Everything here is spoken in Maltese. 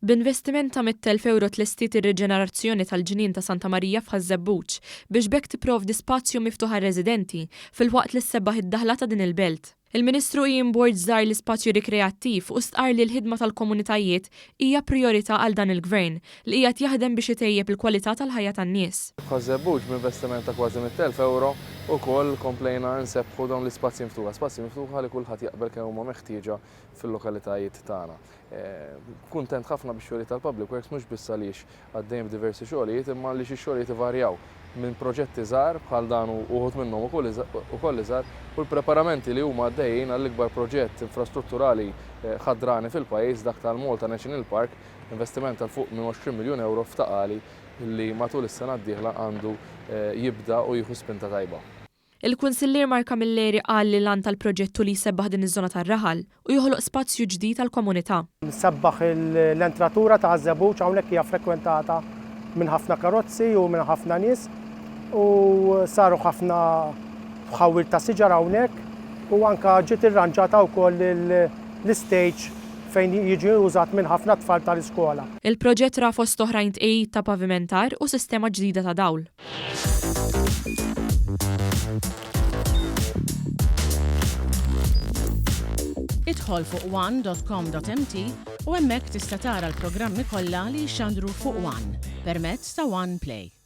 B'investiment ta' €100,000 tlestiet ir-riġenerazzjoni tal-Ġnien ta' Santa Marija f'Żebbuġ biex bekk tipprovdi spazju miftuħ għar-residenti fil-waqt li ssebbaħ id-daħla ta' din il-belt. Il-Ministru Ian Borg żar l-ispazju rikreattiv u stqar li l-ħidma tal-komunitajiet hija priorità għal dan il-Gvern li qiegħed jaħdem biex itejjeb il-kwalità tal-ħajja tan-nies. Żebbuġ b'investiment ta' kważi €100,000 ukoll komplejna nsebbħu dawn l-ispazji miftuħa. Spazji miftuħa li kulħadd jaqbel kemm huma meħtieġa fil-lokalitajiet tagħna. Kuntent ħafna bix-xogħlijiet tal-Public Works mhux biss għaliex għaddejjem b'diversi xogħlijiet imma għaliex ix-xogħlijiet ivarjaw minn proġetti żgħar bħal dan uħud minnhom ukoll iżgħar u l-preparamenti li huma għaddejjin għall-ikbar proġett infrastrutturali ħadrani fil-pajjiż dak tal-Malta National Park, investiment tal fuq minn €20 miljun f'taqali li matul is-sena d-dieħla għandu jibda u jieħu spinta tajba. Il-Kunsillier Marka Milleri qal li lan tal-proġettu li jsebbaħ din iż-żona tar-raħal u joħloq spazju ġdid tal-komunità. Nsebbaħ l-entratura ta' Żebbuġ hawnhekk hija frekwentata minn ħafna karozzi u minn ħafna nies u saru ħafna ħawil ta' siġar hawnhekk u anke ġiet irranġata wkoll l-istage fejn jiġi użat minn ħafna tfal tal-iskola. Il-proġett ra fost oħrajn tqejjid ta' pavimentar u sistema ġdida ta' dawl. Idħol fuq one.com.mt u hemmhekk tista' tara l-programmi kollha li jxandru fuq One permezz ta' One Play.